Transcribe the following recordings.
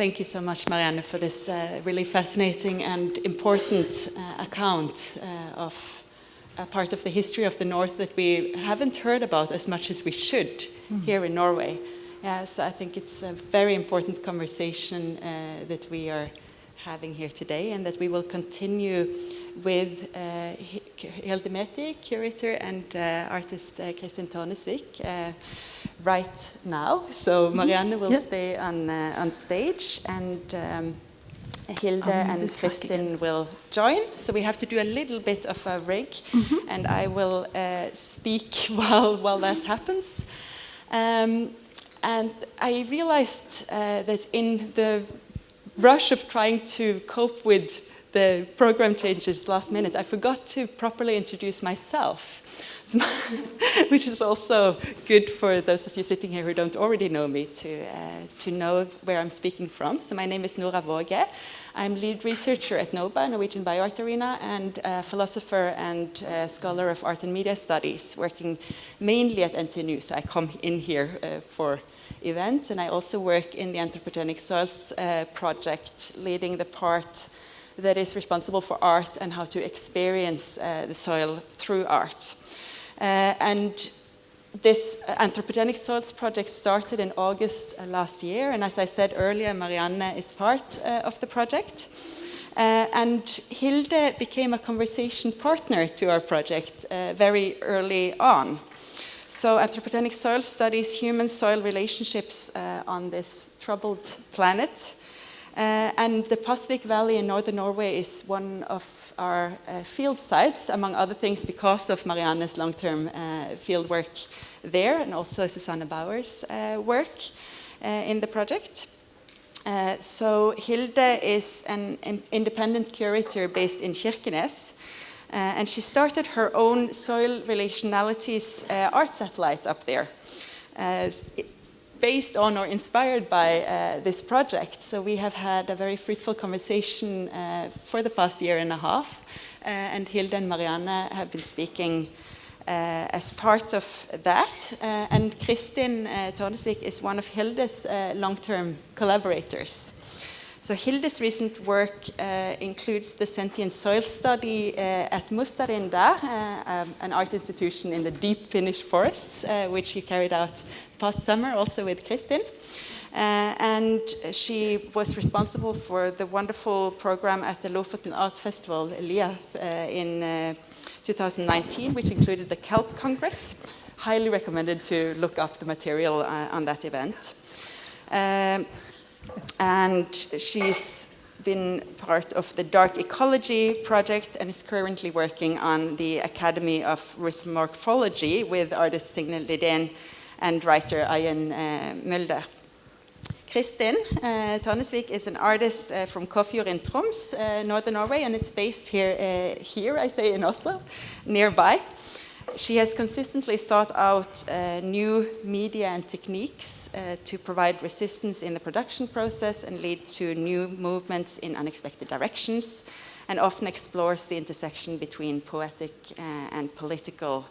thank you so much, Marianne, for this really fascinating and important account of a part of the history of the North that we haven't heard about as much as we should here in Norway. So I think it's a very important conversation that we are having here today, and that we will continue with Hilde Methi, curator, and artist Kristin Tårnesvik right now. So Marianne will stay on stage, and Hilde and Kristin will join. So we have to do a little bit of a rig, and I will speak while that happens. And I realized that in the rush of trying to cope with the program changes last minute, I forgot to properly introduce myself, which is also good for those of you sitting here who don't already know me to know where I'm speaking from. So my name is Nora Våge. I'm lead researcher at NOBA, Norwegian Bioart Arena, and a philosopher and scholar of art and media studies, working mainly at NTNU. So I come in here for events, and I also work in the Anthropogenic Soils project, leading the part that is responsible for art and how to experience the soil through art. And this Anthropogenic Soils project started in August last year, and as I said earlier, Marianne is part of the project. And Hilde became a conversation partner to our project very early on. So Anthropogenic Soils studies human-soil relationships on this troubled planet. And the Pasvik Valley in northern Norway is one of our field sites, among other things because of Marianne's long-term field work there, and also Susanne Bauer's work in the project. So Hilde is an independent curator based in Kirkenes, and she started her own soil relationalities art satellite up there, based on or inspired by this project. So we have had a very fruitful conversation for the past year and a half, and Hilde and Marianne have been speaking as part of that. And Kristin Tårnesvik is one of Hilde's long-term collaborators. So Hilde's recent work includes the sentient soil study at Mustarinda, an art institution in the deep Finnish forests, which she carried out past summer also with Kristin. And she was responsible for the wonderful program at the Lofoten Art Festival, LIAF, in 2019, which included the Kelp Congress. Highly recommended to look up the material on that event. And she's been part of the Dark Ecology project and is currently working on the Academy of Morphology with artist Signe Lidén and writer Ian Mulder. Kristin Tårnesvik is an artist from Kåfjord in Troms, northern Norway, and it's based here, I say in Oslo, nearby. She has consistently sought out new media and techniques to provide resistance in the production process and lead to new movements in unexpected directions, and often explores the intersection between poetic and political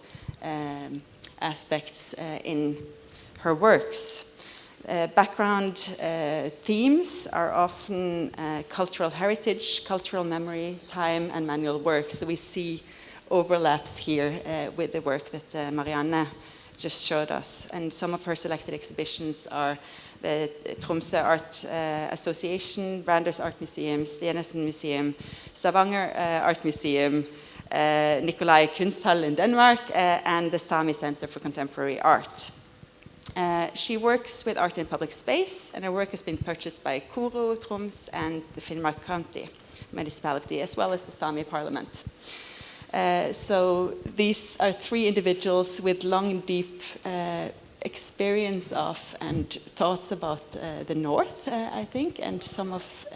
aspects in her works. Background themes are often cultural heritage, cultural memory, time, and manual work. So we see overlaps here with the work that Marianne just showed us. And some of her selected exhibitions are the Tromsø Art Association, Branders Art Museums, the Enesen Museum, Stavanger Art Museum, Nikolai Kunsthal in Denmark, and the Sami Center for Contemporary Art. She works with art in public space, and her work has been purchased by Kuro, Troms, and the Finnmark County municipality, as well as the Sami Parliament. So these are three individuals with long and deep experience of and thoughts about the North, I think, and some of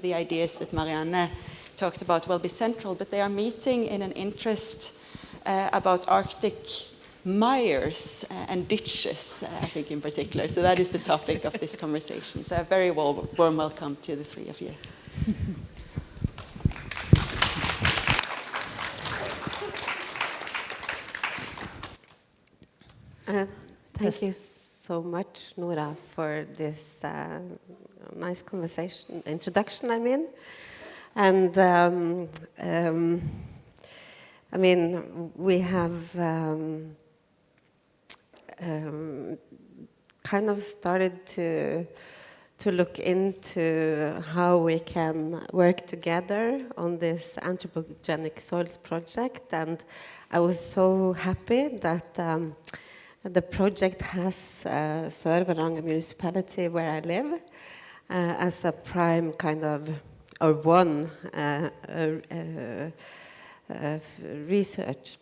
the ideas that Marianne talked about will be central, but they are meeting in an interest about Arctic mires and ditches, I think in particular. So that is the topic of this conversation. So a very warm welcome to the three of you. Thank you so much, Nora, for this nice introduction, I mean. And I mean, we have kind of started to look into how we can work together on this Anthropogenic Soils project, and I was so happy that the project has Sør-Varanger municipality, where I live, as a prime kind of, or one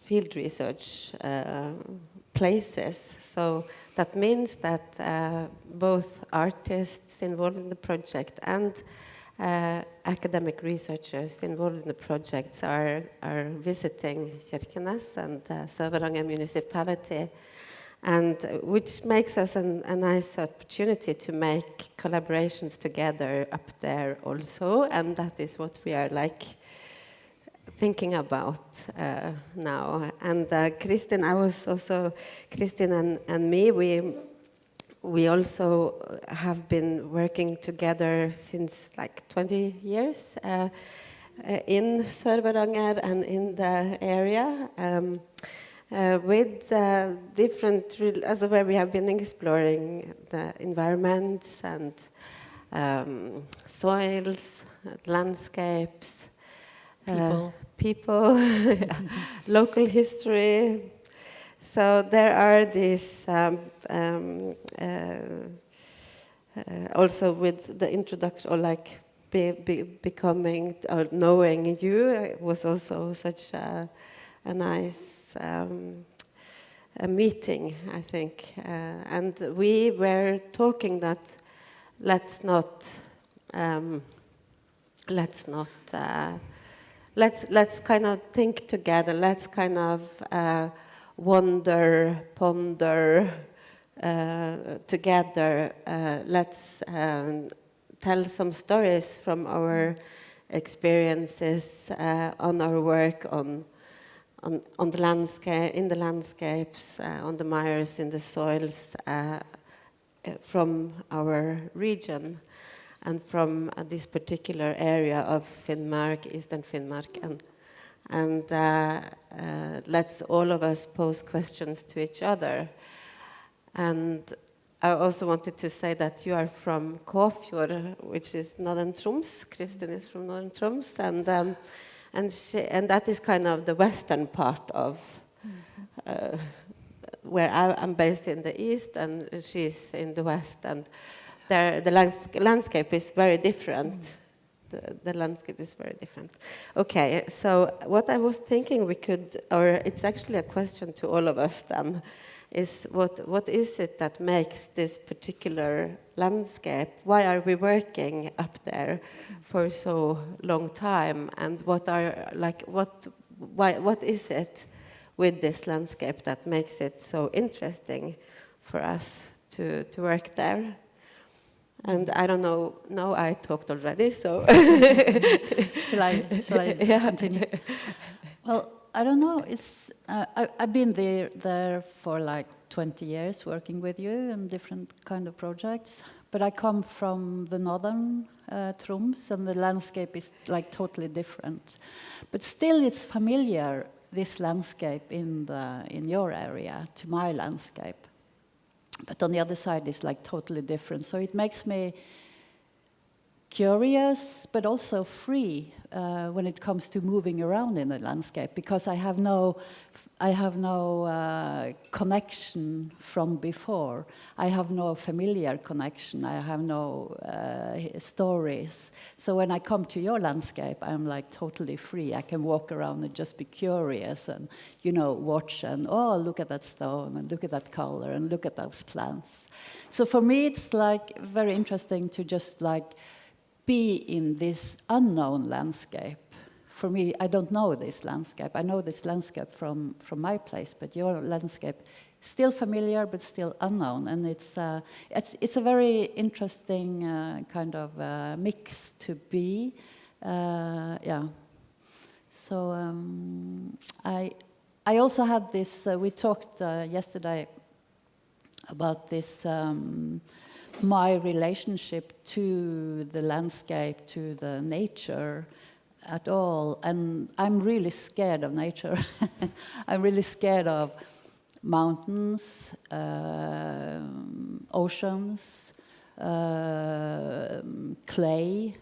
field research places. So that means that both artists involved in the project and academic researchers involved in the projects are visiting Kirkenes and Sør-Varanger municipality, and which makes us a nice opportunity to make collaborations together up there also, and that is what we are like thinking about now. And Kristin, Kristin and me, we also have been working together since like 20 years in Sør-Varanger and in the area with different, where we have been exploring the environments and soils, landscapes, people, local history. So there are these, also with the introduction, or like becoming, or knowing you, was also such a nice a meeting, I think. And we were talking that let's kind of think together, let's kind of wonder, ponder together, let's tell some stories from our experiences on our work on the landscape, in the landscapes, on the mires, in the soils, from our region and from this particular area of Finnmark, Eastern Finnmark, and let's all of us pose questions to each other. And I also wanted to say that you are from Kåfjord, which is northern Troms. Kristin is from northern Troms, and that is kind of the western part of where I'm based in the east, and she's in the west, and there the landscape is very different. The landscape is very different. Okay, so what I was thinking we could, or it's actually a question to all of us then, is what is it that makes this particular landscape? Why are we working up there for so long time? And what is it with this landscape that makes it so interesting for us to work there? And I don't know. No, I talked already. So shall I continue? Well, I don't know. It's I've been there for like 20 years working with you in different kind of projects. But I come from the northern Troms, and the landscape is like totally different. But still, it's familiar, this landscape in your area to my landscape. But on the other side, it's like totally different. So it makes me curious, but also free when it comes to moving around in the landscape, because I have no connection from before. I have no familiar connection. I have no stories. So when I come to your landscape, I'm like totally free. I can walk around and just be curious and, watch and, oh, look at that stone and look at that color and look at those plants. So for me, it's like very interesting to just like be in this unknown landscape. For me, I don't know this landscape. I know this landscape from my place, but your landscape still familiar, but still unknown. And it's a very interesting kind of mix to be. Yeah. So I also had this. We talked yesterday about this my relationship to the landscape, to the nature at all. And I'm really scared of nature. I'm really scared of mountains, oceans, clay,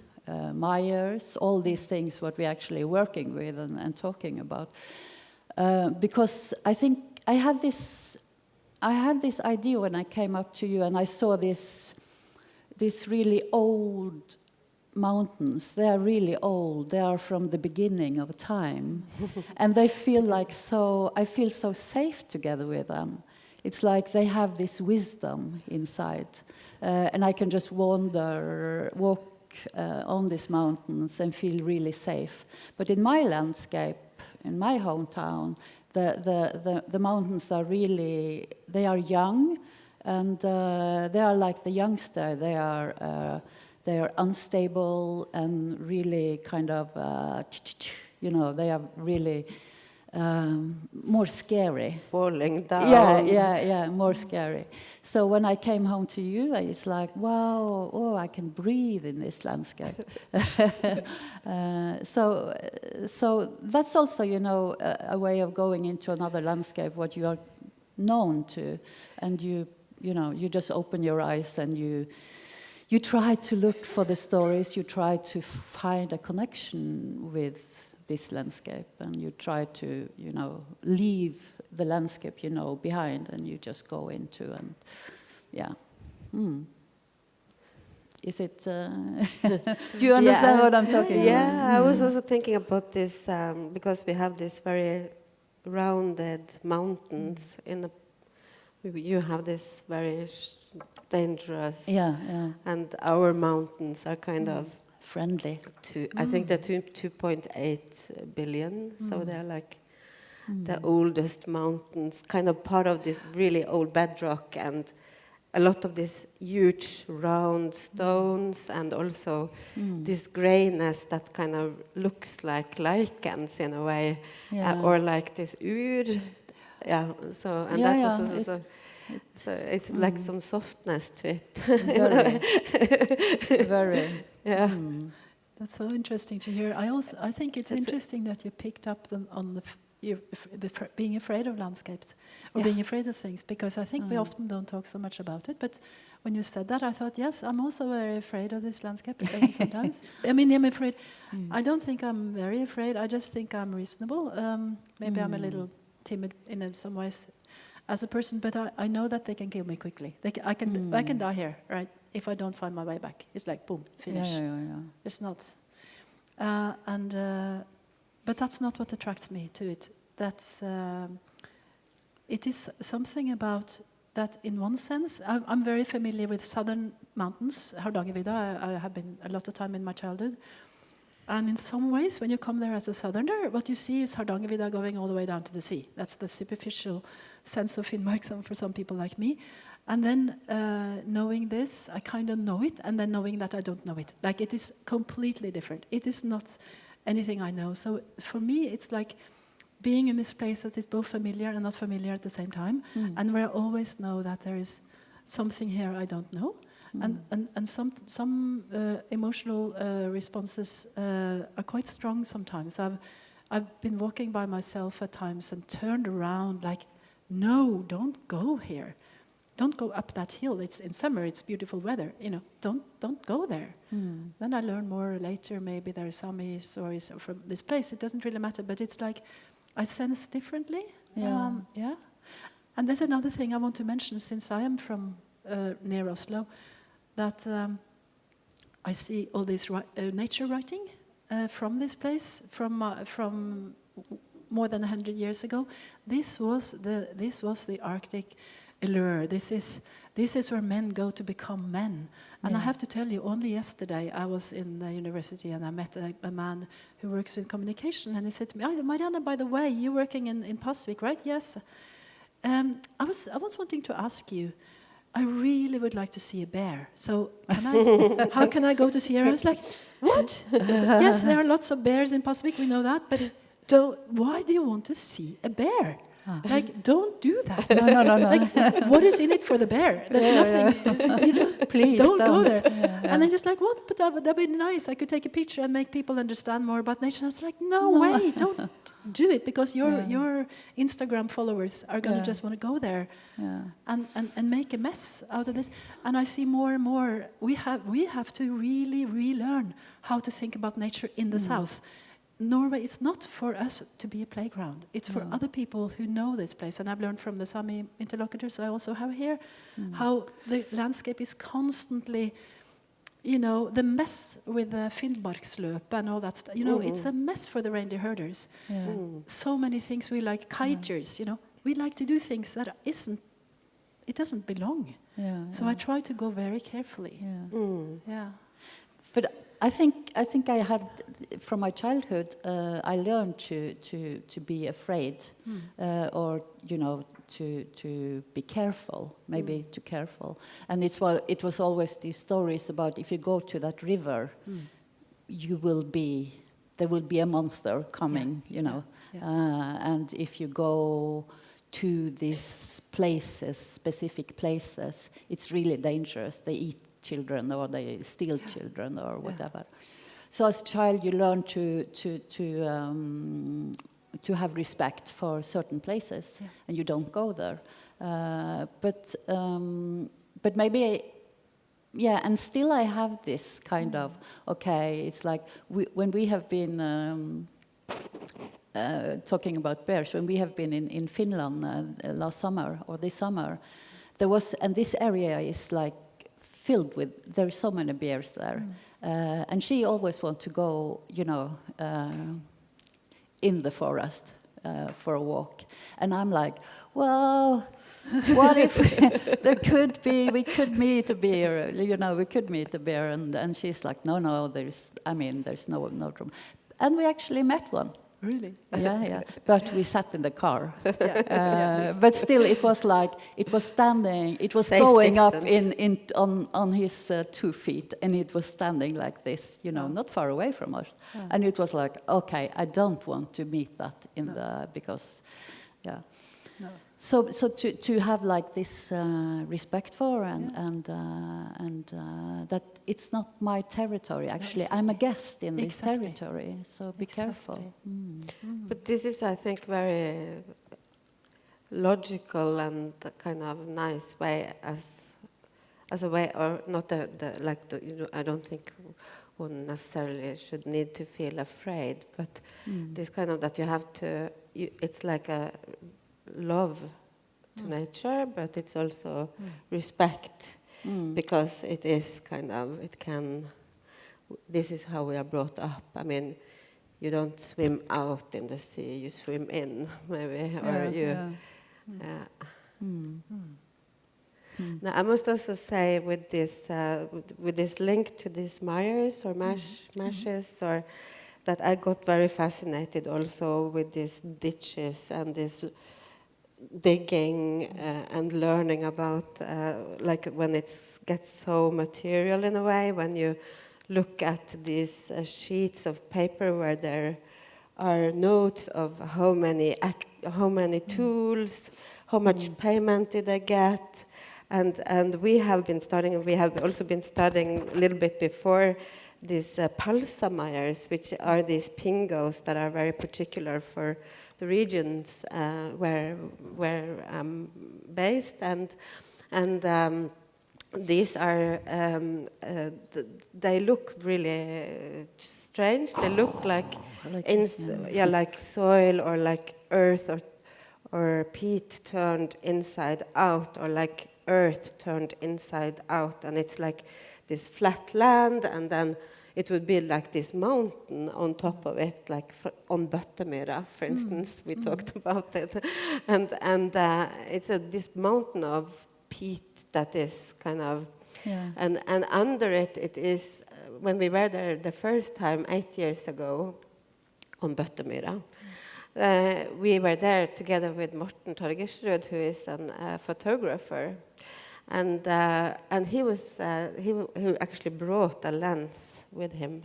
mires, all these things what we're actually working with and talking about. Because I think I had this idea when I came up to you and I saw these really old mountains. They are really old. They are from the beginning of time. And they feel like I feel so safe together with them. It's like they have this wisdom inside. And I can just walk on these mountains and feel really safe. But in my landscape, in my hometown, the mountains are really, they are young, and they are like the youngster. They are unstable and really kind of, they are really more scary. Falling down. Yeah, more scary. So when I came home to you, it's like, wow, I can breathe in this landscape. So that's also, a way of going into another landscape, what you are known to, and you just open your eyes and you try to look for the stories, you try to find a connection with this landscape, and you try to, leave the landscape, behind, and you just go into, and Is it, do you understand what I'm talking about? Yeah, I was also thinking about this, because we have this very rounded mountains you have this very dangerous, and our mountains are kind of friendly. I think they're 2.8 billion, so they're like the oldest mountains, kind of part of this really old bedrock, and a lot of these huge round stones, and also this grayness that kind of looks like lichens in a way, or like this ur. Yeah, so and that was also, so it's like some softness to it. Very. Yeah. That's so interesting to hear. I think it's interesting that you picked up on being afraid of landscapes or being afraid of things, because I think we often don't talk so much about it. But when you said that, I thought, yes, I'm also very afraid of this landscape sometimes. I mean, I'm afraid. I don't think I'm very afraid. I just think I'm reasonable. Maybe I'm a little timid in some ways as a person, but I know that they can kill me quickly. I can die here, right? If I don't find my way back, it's like boom, finish. Yeah. It's not, but that's not what attracts me to it. It is something about that. In one sense, I'm very familiar with southern mountains, Hardangervidda. I have been a lot of time in my childhood, and in some ways, when you come there as a southerner, what you see is Hardangervidda going all the way down to the sea. That's the superficial sense of Finnmark for some people like me. And then knowing this, I kind of know it, and then knowing that I don't know it. Like, it is completely different. It is not anything I know. So for me, it's like being in this place that is both familiar and not familiar at the same time, and where I always know that there is something here I don't know. And some emotional responses are quite strong sometimes. I've been walking by myself at times and turned around like, no, don't go here. Don't go up that hill. It's in summer. It's beautiful weather. Don't go there. Then I learn more later. Maybe there are Sami stories from this place. It doesn't really matter. But it's like I sense differently. Yeah. And there's another thing I want to mention, since I am from near Oslo, that I see all this nature writing from this place from more than 100 years ago. This was the Arctic allure. This is where men go to become men. And I have to tell you, only yesterday I was in the university and I met a man who works with communication, and he said to me, Marianne, by the way, you're working in Pasvik, right? Yes. I was wanting to ask you, I really would like to see a bear. So how can I go to see her? I was like, what? Yes, there are lots of bears in Pasvik, we know that, but why do you want to see a bear? Like, don't do that. No. Like, what is in it for the bear? There's nothing. You just Please don't go there. Yeah. And I'm just like, what? But that'd be nice. I could take a picture and make people understand more about nature. It's like, no way, don't do it, because your Instagram followers are going to just want to go there and make a mess out of this. And I see more and more. We have to really relearn how to think about nature in the south. Norway, it's not for us to be a playground. It's for other people who know this place. And I've learned from the Sami interlocutors I also have here how the landscape is constantly, you know, the mess with the Finnmarksløp and all that stuff. You know, it's a mess for the reindeer herders. So many things we like, kiters, you know. We like to do things that it doesn't belong. So I try to go very carefully. But I think I had, from my childhood, I learned to be afraid, or you know, to be careful, maybe too careful. And it was always these stories about if you go to that river, there will be a monster coming, you know. And if you go to these places, specific places, it's really dangerous. They eat children, or they steal children, or whatever. So as a child, you learn to have respect for certain places, and you don't go there. But maybe, and still I have this kind of, okay, it's like when we have been talking about bears, when we have been in Finland last summer or this summer, and this area is like filled with, there are so many bears there. And she always wants to go, you know, in the forest for a walk. And I'm like, well, what if we could meet a bear, you know, we could meet a bear. And she's like, no, there's no problem. And we actually met one. Really? Yeah. But we sat in the car. But still, it was like, it was standing, it was safe going distance. Up on his 2 feet, and it was standing like this, you know, not far away from us. And it was like, okay, I don't want to meet that because. So to have like this respect for and that it's not my territory, actually. I'm a guest in this territory, so be careful. But this is, I think, very logical and kind of nice way as a way, or not you know, I don't think one necessarily should need to feel afraid, but this kind of that you have to, it's like a love to nature, but it's also respect, because it is kind of, this is how we are brought up. I mean, you don't swim out in the sea, you swim in, maybe, or Now, I must also say with this link to these mires or marshes, or that I got very fascinated also with these ditches and this digging and learning about like when it gets so material in a way, when you look at these sheets of paper where there are notes of how many tools, how much payment did I get, and we have also been studying a little bit before these palsa mires, which are these pingos that are very particular for the regions where I'm based, and these are they look really strange. They look like like soil or like earth or peat turned inside out, or like earth turned inside out, and it's like this flat land, and then it would be like this mountain on top of it, like on Bøttemyra, for instance. We talked about it, and it's this mountain of peat that is kind of, and under it is, when we were there the first time 8 years ago on Bøttemyra, we were there together with Morten Torgersrud, who is a photographer. And he actually brought a lens with him,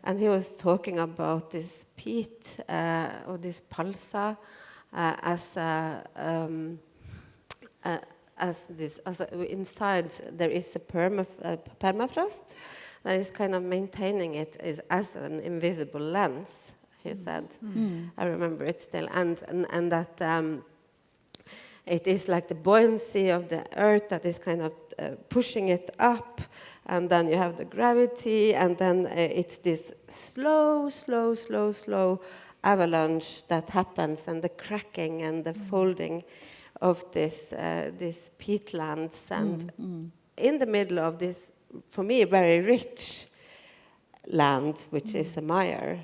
and he was talking about this peat or this palsa, inside there is a permafrost that is kind of maintaining it as an invisible lens, he said. I remember it still. And that it is like the buoyancy of the earth that is kind of pushing it up, and then you have the gravity, and then it's this slow avalanche that happens, and the cracking and the folding of this peatlands, and in the middle of this, for me, very rich land, which is a mire.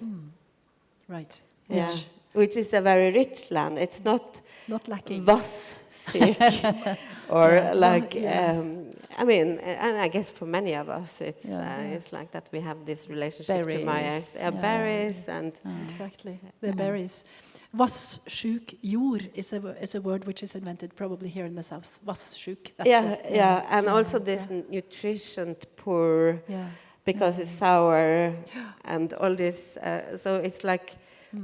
Right. Yeah. Which is a very rich land. It's not lacking. Vasssyk or like, I mean, and I guess for many of us, it's like that we have this relationship to mires. Berries and... Exactly, the berries. Vassjuk jord is a word which is invented probably here in the south. Vassjuk. And also this nutrition poor, because it's sour and all this. So it's like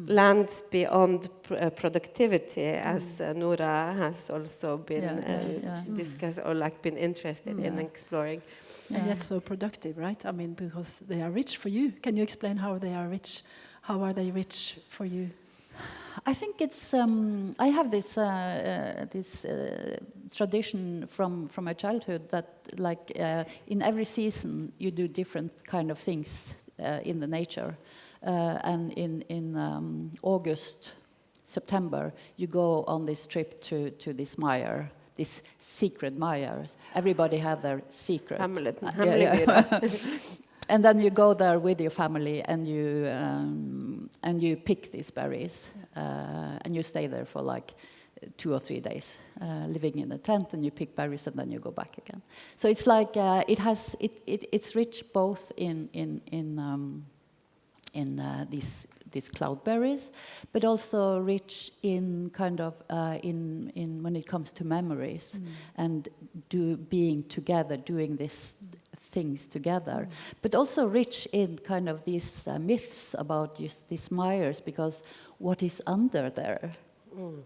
lands beyond productivity, as Nora has also been discussed or like been interested in exploring. And yet so productive, right? I mean, because they are rich for you. Can you explain how they are rich? How are they rich for you? I think it's. I have this tradition from my childhood that, like, in every season you do different kind of things in the nature, and in August, September, you go on this trip to this mire, this secret mire. Everybody had their secret. And then you go there with your family, and you pick these berries, and you stay there for like 2 or 3 days, living in a tent, and you pick berries, and then you go back again. So it's like it's rich both in these cloudberries, but also rich in kind of in when it comes to memories and being together, doing these things together, but also rich in kind of these myths about these mires, because what is under there?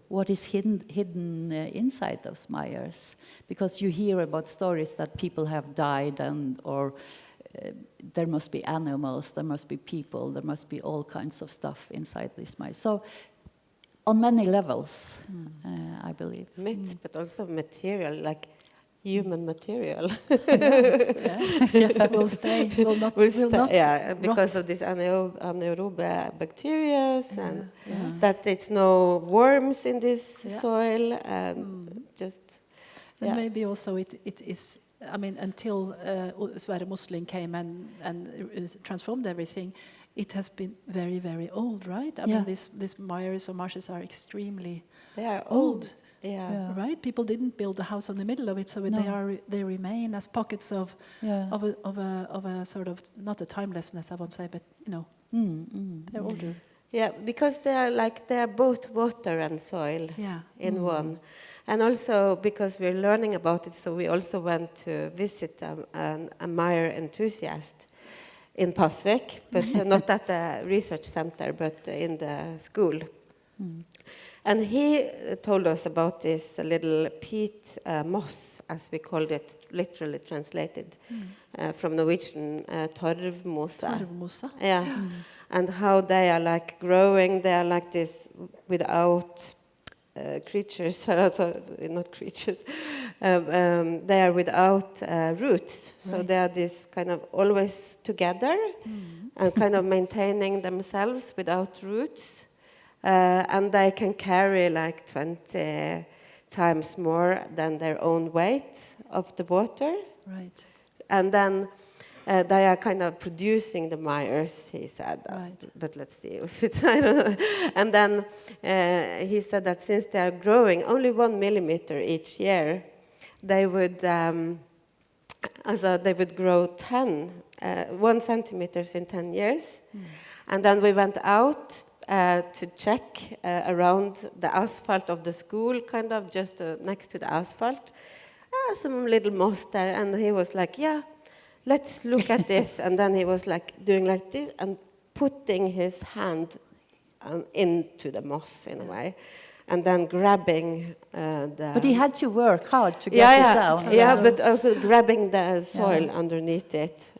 What is hidden inside those mires? Because you hear about stories that people have died, or there must be animals, there must be people, there must be all kinds of stuff inside these mires. So on many levels, I believe. Myths, but also material, like human material. Will stay, will not because rot. of this anaerobe bacteria, and that it's no worms in this soil, and and maybe also it is, I mean, until Sverre Mosling came and transformed everything, it has been very, very old, right? I mean, these mires or marshes are extremely old. Right? People didn't build a house on the middle of it, so they remain as pockets of a sort of, not a timelessness, I won't say, but they're older. Yeah, because they are both water and soil in one. And also because we're learning about it, so we also went to visit a mire enthusiast in Pasvik, but not at the research center, but in the school. And he told us about this little peat moss, as we called it, literally translated from Norwegian, torvmosa. Torvmosa. And how they are like growing, they are like this without creatures, not creatures, they are without roots. So they are this kind of always together and kind of maintaining themselves without roots. And they can carry like 20 times more than their own weight of the water. Right. And then they are kind of producing the mires, he said. But let's see if it's, I don't know. And then he said that since they are growing only 1 millimeter each year, they would grow 1 centimeters in 10 years. And then we went out to check around the asphalt of the school, kind of just next to the asphalt. Some little moss there, and he was like, let's look at this. And then he was like doing like this and putting his hand into the moss in a way. and then grabbing the... But he had to work hard to get it down. Yeah, but also grabbing the soil underneath it.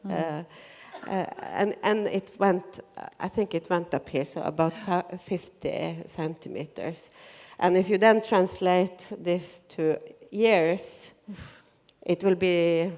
And it went, I think it went up here, so about 50 centimeters. And if you then translate this to years, it will be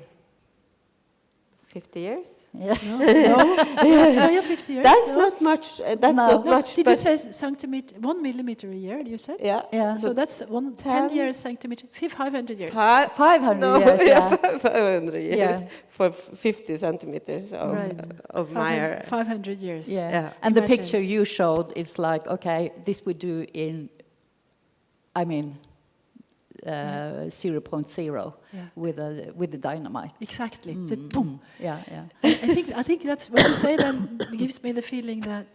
50 years? Yeah. No, 50 years. That's not much. That's not much. Did you say centimeter, 1 millimeter a year, you said? Yeah. So that's 10 years, centimeter, 500 years. 500 years, yeah. 500 years for 50 centimeters of mire. 500 years. Yeah. And the picture you showed, it's like, okay, this we do in, 0.0 with the dynamite. Exactly. Boom. Yeah. I think that's what you say. Then gives me the feeling that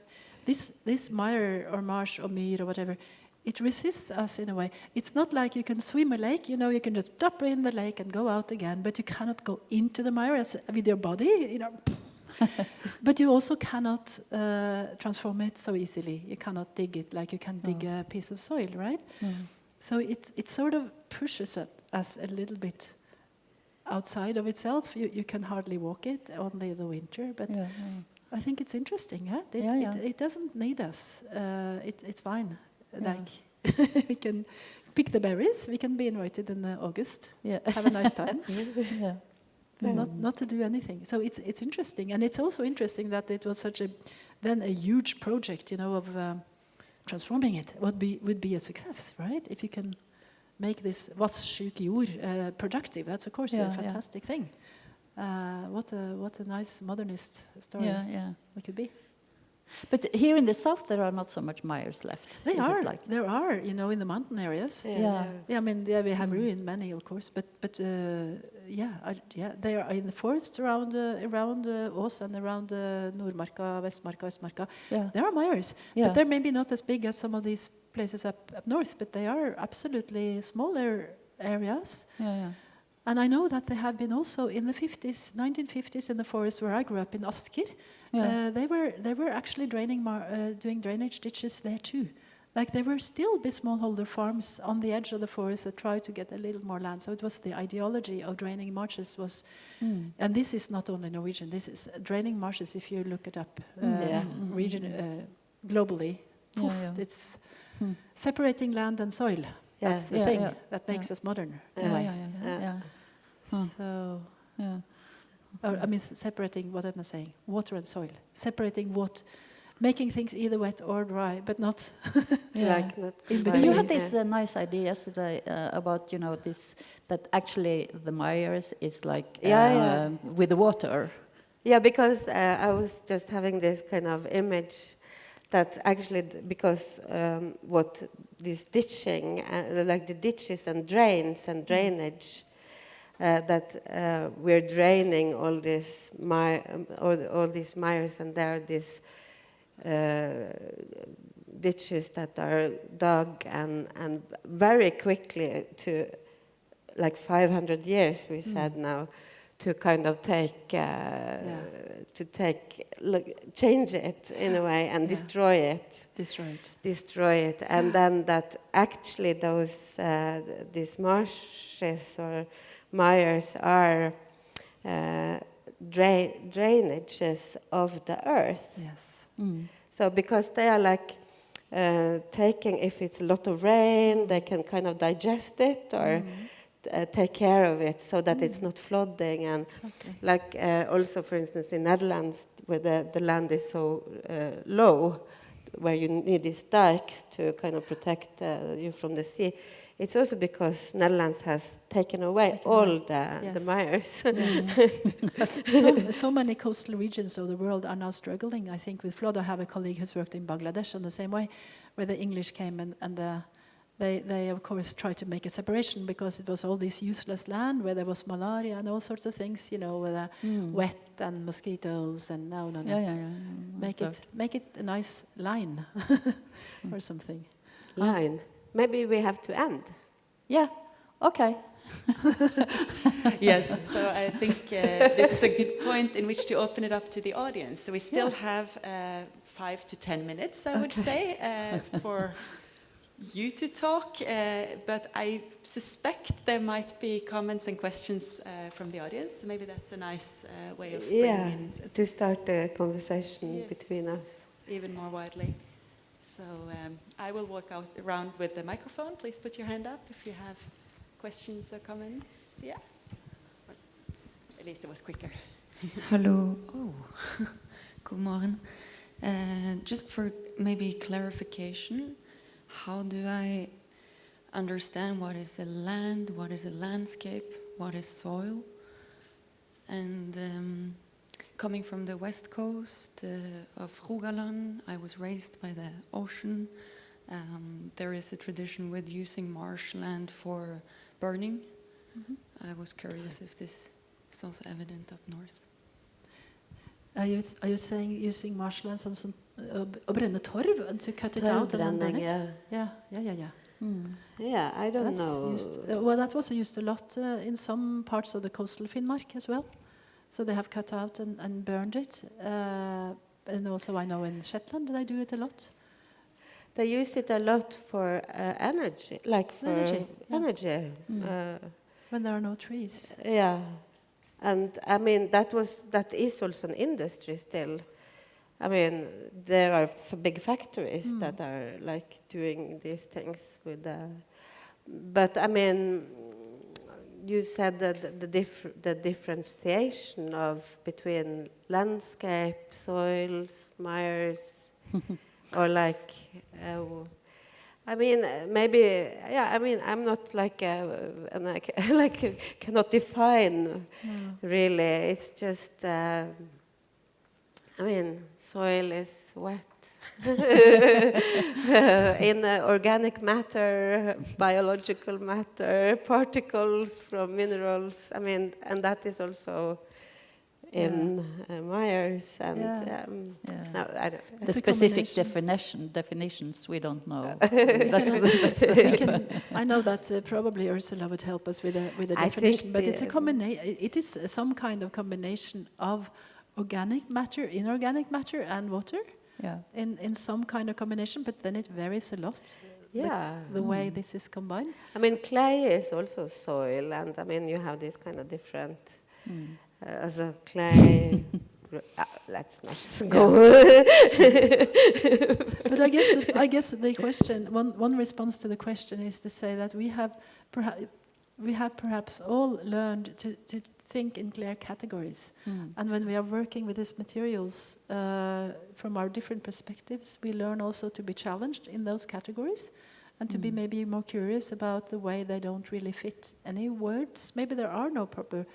this mire or marsh or mere or whatever, it resists us in a way. It's not like you can swim a lake. You know, you can just drop in the lake and go out again, but you cannot go into the mire with your body. You know. But you also cannot transform it so easily. You cannot dig it like you can dig a piece of soil, right? So it sort of pushes us a little bit outside of itself. You can hardly walk it, only the winter. But I think it's interesting. Huh? It doesn't need us. It's fine. Like we can pick the berries. We can be invited in August. Have a nice time. Not to do anything. So it's interesting, and it's also interesting that it was such a huge project, you know, of transforming it would be a success, right? If you can make this vassjuk jord productive, that's of course a fantastic thing. What a nice modernist story it could be. But here in the south, there are not so much mires left. There are, you know, in the mountain areas. Yeah. I mean, we have ruined many, of course, but they are in the forests around Ås and around Nordmarka, Vestmarka, Østmarka. There are mires, but they're maybe not as big as some of these places up north, but they are absolutely smaller areas. And I know that they have been also in the 1950s, in the forest where I grew up in Asker. They were actually doing drainage ditches there too. Like there were still smallholder farms on the edge of the forest that tried to get a little more land. So it was the ideology of draining marshes was, and this is not only Norwegian. This is draining marshes. If you look it up, region globally, it's separating land and soil. That's the thing that makes us modern. So. I mean, separating, what am I saying? Water and soil. Separating what, making things either wet or dry, but not like not in But between. you had this nice idea yesterday about, you know, this, that actually the mires is like with the water. Yeah, because I was just having this kind of image that actually, because what this ditching, like the ditches and drains and drainage, that we're draining all these mires, and there are these ditches that are dug and very quickly to like 500 years we said now to kind of change it in a way and destroy it, and then that actually those these marshes or mires are drainages of the earth. Yes. So because they are like taking, if it's a lot of rain, they can kind of digest it or take care of it so that it's not flooding. And like also, for instance, in Netherlands, where the land is so low, where you need these dikes to kind of protect you from the sea. It's also because Netherlands has taken away all the mires. Yes. so many coastal regions of the world are now struggling, I think, with flood. I have a colleague who's worked in Bangladesh on the same way, where the English came and they of course tried to make a separation because it was all this useless land where there was malaria and all sorts of things, you know, with wet and mosquitoes and no. Make it a nice line or something. Line. Maybe we have to end. Yeah, okay. Yes, so I think this is a good point in which to open it up to the audience. So we still have 5 to 10 minutes, I would say, for you to talk, but I suspect there might be comments and questions from the audience. Maybe that's a nice way of bringing in, to start a conversation Yes. between us. even more widely. So I will walk around with the microphone. Please put your hand up if you have questions or comments. Yeah. Elise was quicker. Hello. Oh, good morning. Just for maybe clarification, how do I understand what is a land, what is a landscape, what is soil? And coming from the west coast of Rogaland, I was raised by the ocean. There is a tradition with using marshland for burning. Mm-hmm. I was curious if this is also evident up north. Are you saying using marshlands on some brenne torv and to cut it out and then burn it? Yeah. Yeah, I don't know. Well, that was used a lot in some parts of the coastal Finnmark as well. So they have cut out and burned it. And also I know in Shetland they do it a lot. They used it a lot for energy, like for energy. When there are no trees. Yeah. And I mean, that is also an industry still. I mean, there are big factories that are like doing these things with but I mean, you said that the differentiation between landscape, soils, mires, or like, I mean, maybe, yeah, I mean, I'm not like, and I cannot define really. It's just, I mean, soil is wet. In organic matter, biological matter, particles from minerals. I mean, and that is also in mires and no, I don't. The specific definitions we don't know. I know that probably Ursula would help us with the definition, but it's a combination. It is some kind of combination of organic matter, inorganic matter, and water. Yeah. In some kind of combination, but then it varies a lot. Yeah. The way this is combined. I mean, clay is also soil, and I mean, you have this kind of different. As a clay, let's not go. But I guess the question, one response to the question is to say that we have perhaps all learned to think in clear categories, and when we are working with these materials from our different perspectives, we learn also to be challenged in those categories, and to be maybe more curious about the way they don't really fit any words. Maybe there are no proper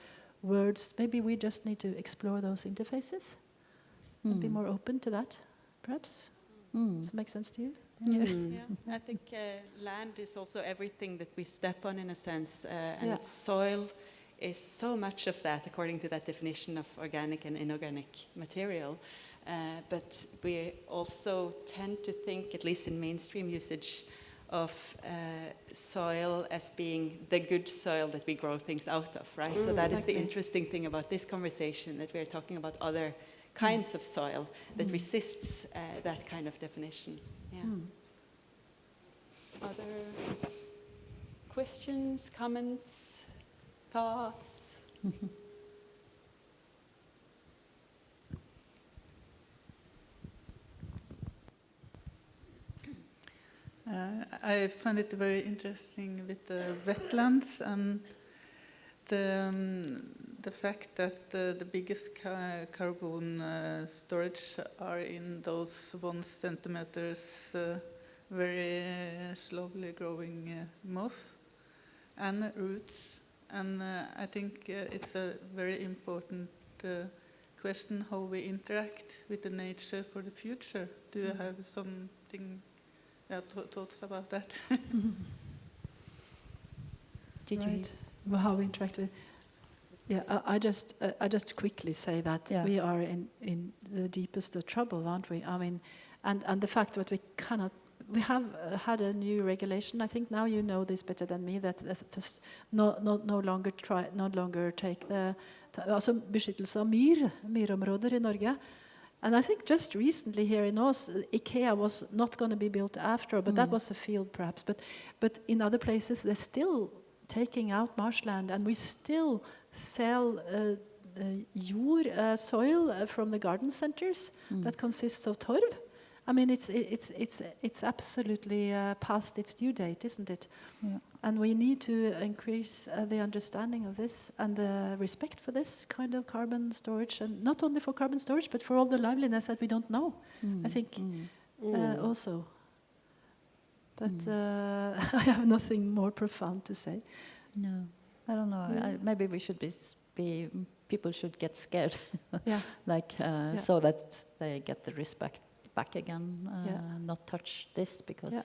words. Maybe we just need to explore those interfaces and be more open to that, perhaps. Does it make sense to you? Yeah. I think land is also everything that we step on in a sense, and soil is so much of that according to that definition of organic and inorganic material. But we also tend to think, at least in mainstream usage, of soil as being the good soil that we grow things out of, right? So that is the interesting thing about this conversation, that we're talking about other kinds of soil that resists that kind of definition. Yeah. Other questions, comments, thoughts? I find it very interesting with the wetlands and the fact that the biggest carbon storage are in those 1 centimeters very slowly growing moss and roots. And I think it's a very important question how we interact with the nature for the future. Do you have something? Thoughts about that? Did you? Well, how we interact with? Yeah, I just quickly say that we are in the deepest of trouble, aren't we? I mean, and the fact that we have had a new regulation. I think now you know this better than me, that just no longer take the altså beskyttelse av myrområder i Norge. And I think just recently here in Ås, IKEA was not going to be built after, but that was a field perhaps. But in other places, they're still taking out marshland, and we still sell soil from the garden centers that consists of torv. I mean, it's absolutely past its due date, isn't it? Yeah. And we need to increase the understanding of this and the respect for this kind of carbon storage, and not only for carbon storage, but for all the liveliness that we don't know. I think also. But I have nothing more profound to say. No, I don't know. Maybe we should be people should get scared, so that they get the respect back again. Not touch this because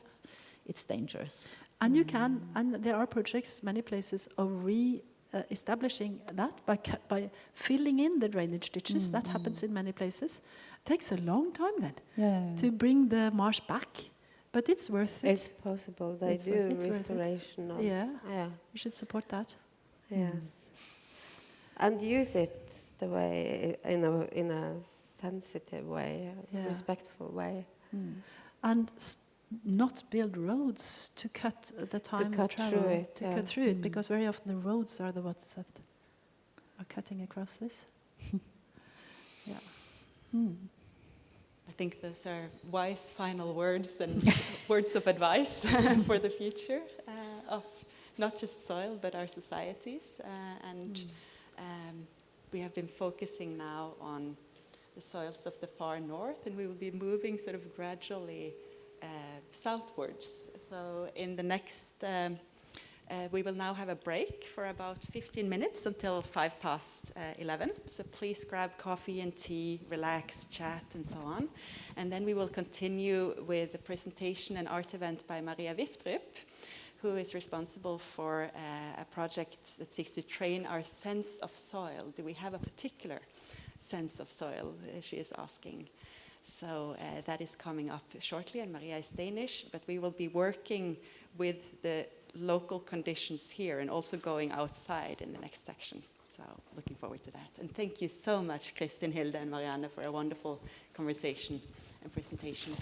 it's dangerous. And you can, and there are projects, many places, of establishing that by filling in the drainage ditches. That happens in many places. It takes a long time then to bring the marsh back. But it's worth it. It's possible. They do restoration. We should support that. Yes, and use it the way in a sensitive way, respectful way, and not build roads to cut the time to cut travel, through it, cut through it, because very often the roads are the ones that are cutting across this. I think those are wise final words and words of advice for the future of not just soil but our societies. We have been focusing now on the soils of the far north, and we will be moving sort of gradually southwards. So in the next, we will now have a break for about 15 minutes until 11:05. So please grab coffee and tea, relax, chat, and so on. And then we will continue with the presentation and art event by Maria Wiftrup, who is responsible for a project that seeks to train our sense of soil. Do we have a particular sense of soil, she is asking. So that is coming up shortly, and Maria is Danish, but we will be working with the local conditions here and also going outside in the next section. So looking forward to that. And thank you so much, Kristin, Hilde, and Marianne, for a wonderful conversation and presentation.